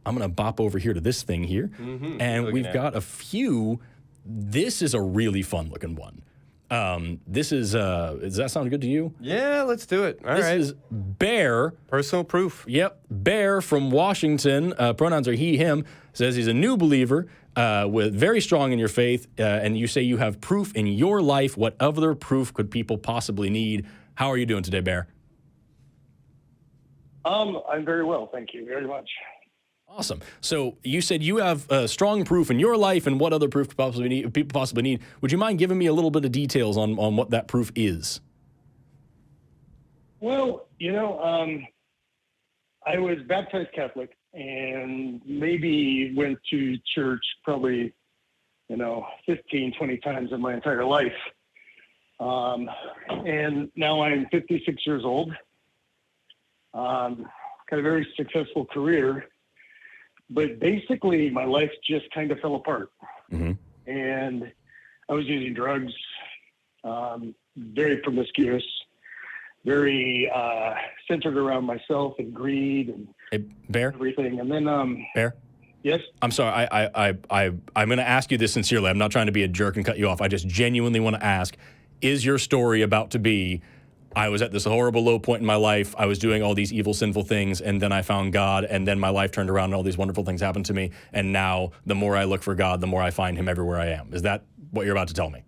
I'm going to bop over here to this thing here. And we've got a few. This is a really fun looking one. This is, does that sound good to you? Yeah, let's do it. All right. This is Bear. Personal proof. Yep. Bear from Washington. Pronouns are he, him. Says he's a new believer, with very strong in your faith. And you say you have proof in your life. What other proof could people possibly need? How are you doing today, Bear? I'm very well, thank you very much. Awesome. So you said you have strong proof in your life, and what other proof could people possibly need? Would you mind giving me a little bit of details on what that proof is? Well, I was baptized Catholic and maybe went to church probably, 15, 20 times in my entire life. And now I'm 56 years old. Got a very successful career, but basically my life just kind of fell apart. And I was using drugs, very promiscuous, very centered around myself and greed and Bear? everything. And then, Bear? Yes. I'm sorry. I'm going to ask you this sincerely. I'm not trying to be a jerk and cut you off. I just genuinely want to ask, is your story about to be, I was at this horrible low point in my life. I was doing all these evil, sinful things, and then I found God, and then my life turned around, and all these wonderful things happened to me, and now the more I look for God, the more I find him everywhere I am. Is that what you're about to tell me?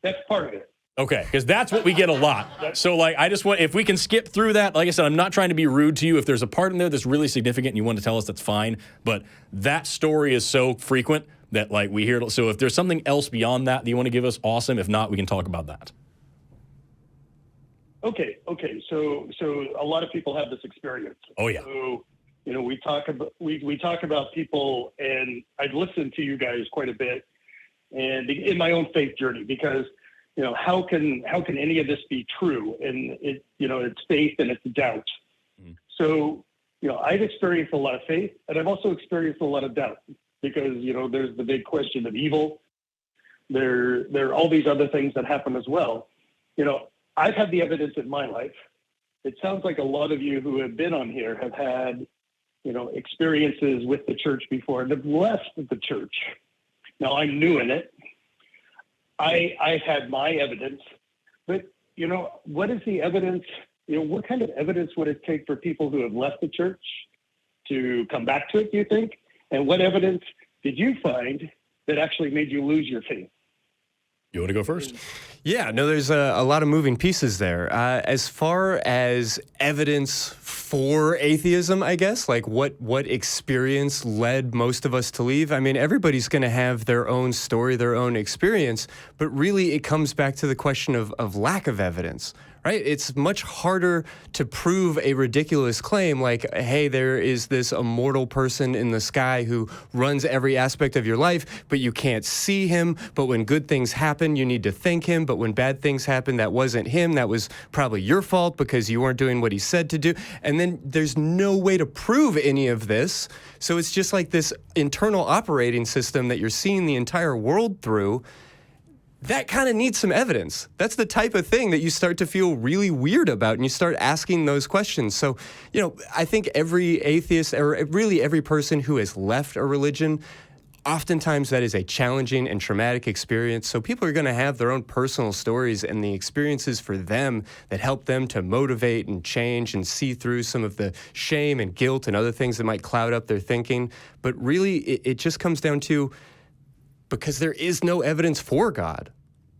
That's part of it. Okay, because that's what we get a lot. So, I just want, if we can skip through that, like I said, I'm not trying to be rude to you. If there's a part in there that's really significant and you want to tell us, that's fine. But that story is so frequent that, we hear it. So if there's something else beyond that you want to give us, awesome. If not, we can talk about that. Okay. So a lot of people have this experience. Oh, yeah. So, we talk about people, and I've listened to you guys quite a bit, and in my own faith journey, because how can any of this be true? And it's faith and it's doubt. So I've experienced a lot of faith, and I've also experienced a lot of doubt, because there's the big question of evil. There are all these other things that happen as well. I've had the evidence in my life. It sounds like a lot of you who have been on here have had experiences with the church before and have left the church. Now, I'm new in it. I've had my evidence, but what is the evidence? What kind of evidence would it take for people who have left the church to come back to it, do you think? And what evidence did you find that actually made you lose your faith? You want to go first? Yeah, no, there's a lot of moving pieces there. As far as evidence for atheism, I guess, what experience led most of us to leave? I mean, everybody's going to have their own story, their own experience, but really it comes back to the question of lack of evidence. Right? It's much harder to prove a ridiculous claim like, hey, there is this immortal person in the sky who runs every aspect of your life, but you can't see him. But when good things happen, you need to thank him. But when bad things happen, that wasn't him. That was probably your fault because you weren't doing what he said to do. And then there's no way to prove any of this. So it's just like this internal operating system that you're seeing the entire world through. That kind of needs some evidence. That's the type of thing that you start to feel really weird about, and you start asking those questions. So, I think every atheist, or really every person who has left a religion, oftentimes that is a challenging and traumatic experience. So people are going to have their own personal stories and the experiences for them that help them to motivate and change and see through some of the shame and guilt and other things that might cloud up their thinking. But really, it just comes down to, because there is no evidence for God.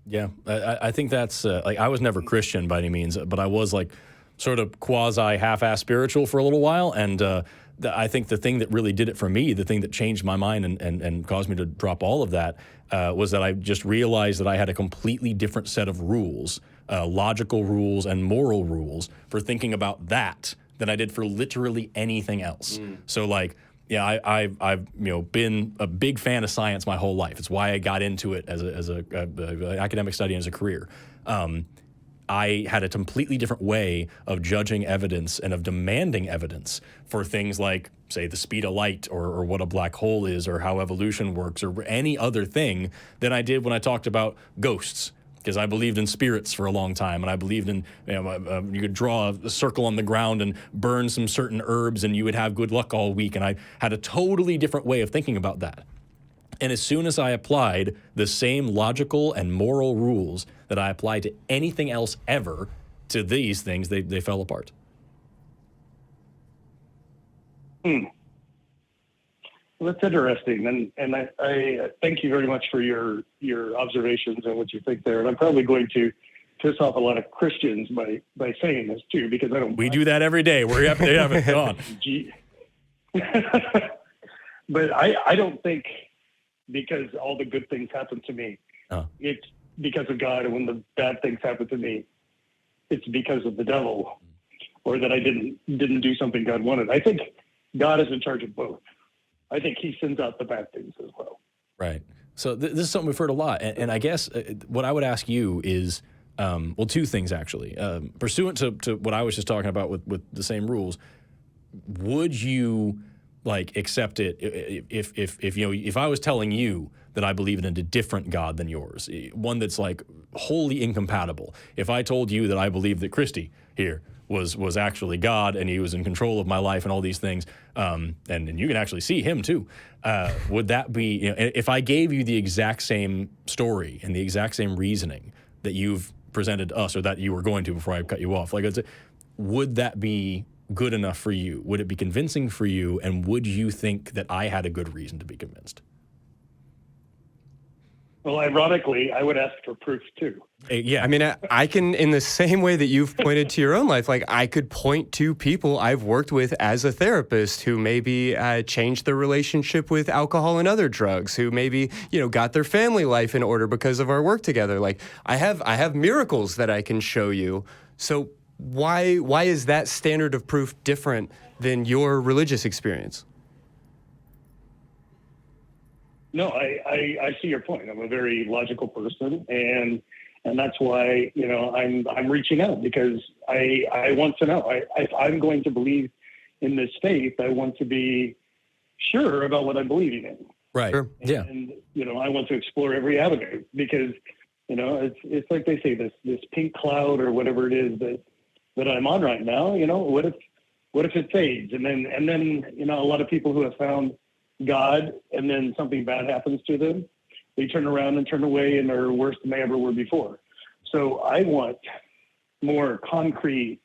Yeah, I think that's, I was never Christian by any means, but I was sort of quasi half-ass spiritual for a little while. And I think the thing that really did it for me, the thing that changed my mind and caused me to drop all of that, was that I just realized that I had a completely different set of rules, logical rules and moral rules for thinking about that than I did for literally anything else. So yeah, I've been a big fan of science my whole life. It's why I got into it as a academic study and as a career. I had a completely different way of judging evidence and of demanding evidence for things like, say, the speed of light or what a black hole is or how evolution works or any other thing than I did when I talked about ghosts because I believed in spirits for a long time, and I believed in, you could draw a circle on the ground and burn some certain herbs and you would have good luck all week. And I had a totally different way of thinking about that. And as soon as I applied the same logical and moral rules that I applied to anything else ever to these things, they fell apart. Well, that's interesting, and I thank you very much for your observations and what you think there. And I'm probably going to piss off a lot of Christians by saying this too, because I don't. We do that every day. We're happy to have it on. But I don't think because all the good things happen to me, it's because of God, and when the bad things happen to me, it's because of the devil, or that I didn't do something God wanted. I think God is in charge of both. I think he sends out the bad things as well. Right. So this is something we've heard a lot. And I guess what I would ask you is, well, two things actually. Pursuant to what I was just talking about with the same rules, would you like accept it if I was telling you that I believe in a different God than yours, one that's like wholly incompatible? If I told you that I believe that Christy here was actually God and he was in control of my life and all these things, and you can actually see him too, would that be, if I gave you the exact same story and the exact same reasoning that you've presented to us, or that you were going to before I cut you off, like, would that be good enough for you? Would it be convincing for you? And would you think that I had a good reason to be convinced? Well, ironically, I would ask for proof too. Yeah. I mean, I can, in the same way that you've pointed to your own life, like I could point to people I've worked with as a therapist who maybe changed their relationship with alcohol and other drugs, who maybe, got their family life in order because of our work together. Like I have miracles that I can show you. So why is that standard of proof different than your religious experience? No, I see your point. I'm a very logical person, and that's why I'm reaching out, because I want to know. If I'm going to believe in this faith, I want to be sure about what I'm believing in. Right. Sure. Yeah. And I want to explore every avenue, because it's like they say, this pink cloud or whatever it is that I'm on right now. What if it fades, and then a lot of people who have found God, and then something bad happens to them, they turn around and turn away and are worse than they ever were before. So I want more concrete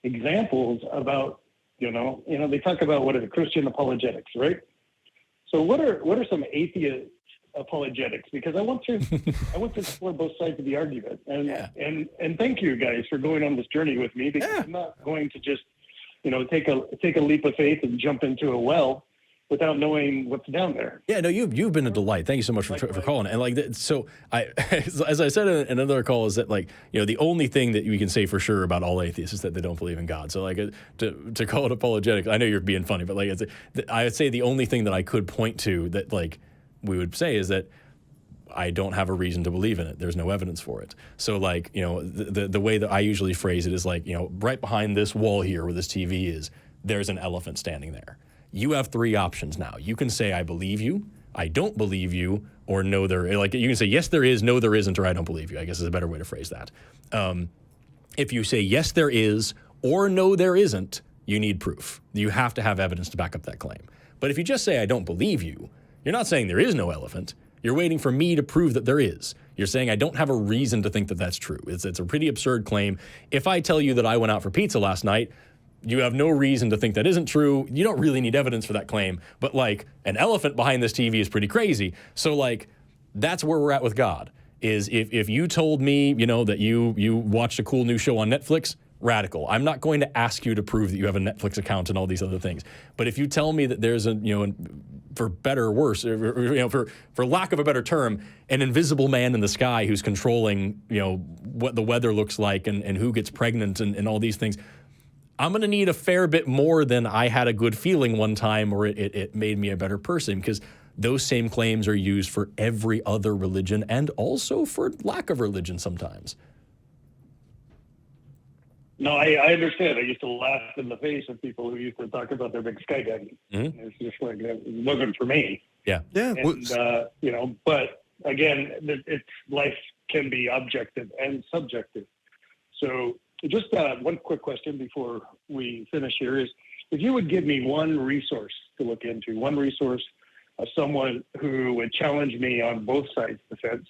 examples about, they talk about what is Christian apologetics, right? So what are some atheist apologetics? Because I want to explore both sides of the argument. And thank you guys for going on this journey with me, because I'm not going to just, take a leap of faith and jump into a well without knowing what's down there. Yeah, no, you've been a delight. Thank you so much for calling. And so as I said in another call, is that the only thing that we can say for sure about all atheists is that they don't believe in God. So to call it apologetic, I know you're being funny, but I would say the only thing that I could point to that we would say is that I don't have a reason to believe in it. There's no evidence for it. So the way that I usually phrase it is right behind this wall here where this TV is, there's an elephant standing there. You have three options now. You can say, I believe you, I don't believe you, or no, you can say, yes, there is, no, there isn't, or I don't believe you, I guess is a better way to phrase that. If you say, yes, there is, or no, there isn't, you need proof. You have to have evidence to back up that claim. But if you just say, I don't believe you, you're not saying there is no elephant. You're waiting for me to prove that there is. You're saying I don't have a reason to think that that's true. It's a pretty absurd claim. If I tell you that I went out for pizza last night, you have no reason to think that isn't true. You don't really need evidence for that claim. But an elephant behind this TV is pretty crazy. So that's where we're at with God. Is if you told me, that you watched a cool new show on Netflix, radical. I'm not going to ask you to prove that you have a Netflix account and all these other things. But if you tell me that there's for better or worse, for lack of a better term, an invisible man in the sky who's controlling, what the weather looks like and who gets pregnant and all these things, I'm going to need a fair bit more than I had a good feeling one time or it made me a better person, because those same claims are used for every other religion and also for lack of religion sometimes. No, I understand. I used to laugh in the face of people who used to talk about their big skydiving. Mm-hmm. It's just it wasn't for me. Yeah. And, but again, it's life can be objective and subjective. So just one quick question before we finish here is, if you would give me one resource to look into, one resource of someone who would challenge me on both sides of the fence,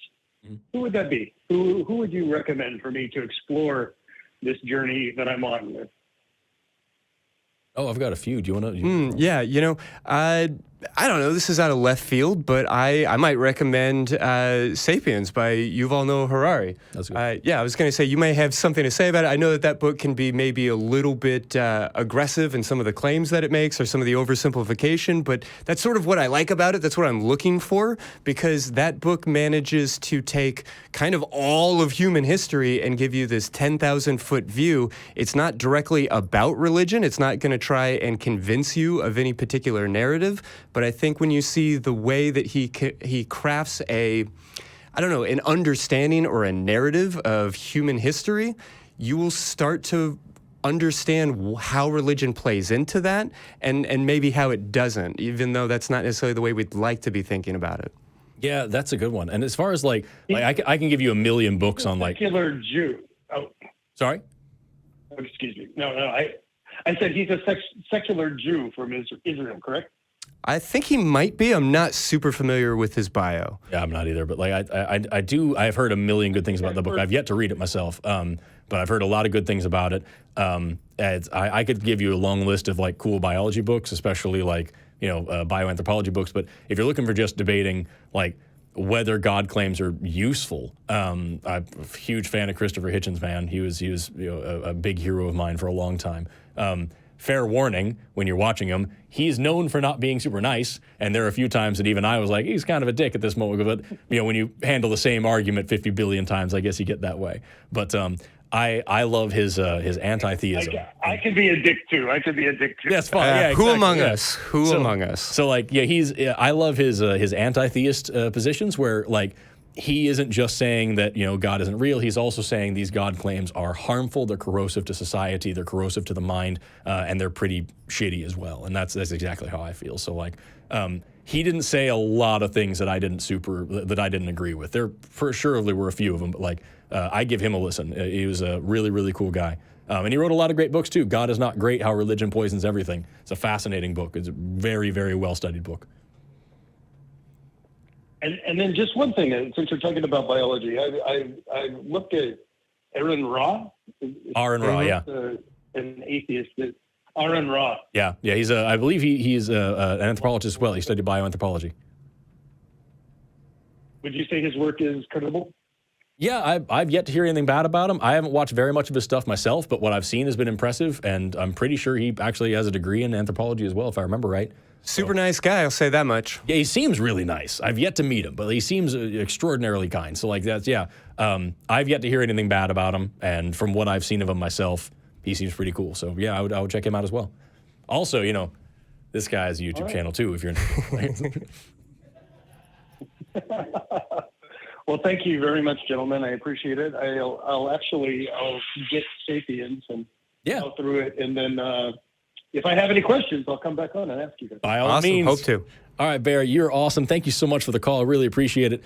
who would that be? Who would you recommend for me to explore this journey that I'm on with? Oh, I've got a few. Do you want to? Yeah, I don't know. This is out of left field, but I might recommend *Sapiens* by Yuval Noah Harari. That's good. Yeah, I was going to say you may have something to say about it. I know that book can be maybe a little bit aggressive in some of the claims that it makes or some of the oversimplification, but that's sort of what I like about it. That's what I'm looking for, because that book manages to take kind of all of human history and give you this 10,000-foot view. It's not directly about religion. It's not going to try and convince you of any particular narrative. But I think when you see the way that he crafts an understanding or a narrative of human history, you will start to understand how religion plays into that and maybe how it doesn't, even though that's not necessarily the way we'd like to be thinking about it. Yeah, that's a good one. And as far as I can give you a million books on secular Jew. Oh, sorry? Oh, excuse me. No, I said he's a secular Jew from Israel, correct? I think he might be. I'm not super familiar with his bio. Yeah, I'm not either. But I've heard a million good things about the book. I've yet to read it myself, but I've heard a lot of good things about it. I could give you a long list of cool biology books, especially bioanthropology books. But if you're looking for just debating whether God claims are useful, I'm a huge fan of Christopher Hitchens, man. He was a big hero of mine for a long time. Fair warning, when you're watching him, he's known for not being super nice, and there are a few times that even I was like, he's kind of a dick at this moment, but when you handle the same argument 50 billion times, I guess you get that way. But I love his anti-theism. I could be a dick too. That's fine. Yeah, exactly. Who among us? Among us? So I love his anti-theist positions where he isn't just saying that, God isn't real. He's also saying these God claims are harmful. They're corrosive to society. They're corrosive to the mind, and they're pretty shitty as well. And that's exactly how I feel. So he didn't say a lot of things that I didn't agree with. There for surely were a few of them, but I give him a listen. He was a really, really cool guy. And he wrote a lot of great books too. God is Not Great: How Religion Poisons Everything. It's a fascinating book. It's a very, very well-studied book. And then just one thing, since you're talking about biology, I looked at Aaron Ra. Aaron Ra, yeah. An atheist. Aaron Ra. Yeah. He's I believe he's an anthropologist as well. He studied bioanthropology. Would you say his work is credible? Yeah, I've yet to hear anything bad about him. I haven't watched very much of his stuff myself, but what I've seen has been impressive, and I'm pretty sure he actually has a degree in anthropology as well, if I remember right. Super nice guy, I'll say that much. Yeah, he seems really nice. I've yet to meet him, but he seems extraordinarily kind. So I've yet to hear anything bad about him, and from what I've seen of him myself, he seems pretty cool. So yeah, I would check him out as well. Also, this guy has a YouTube channel too, if you're interested. Well, thank you very much, gentlemen. I appreciate it. I'll get *Sapiens* and go through it, and then if I have any questions, I'll come back on and ask you guys. By all means. Hope to. All right, Barry, you're awesome. Thank you so much for the call. I really appreciate it.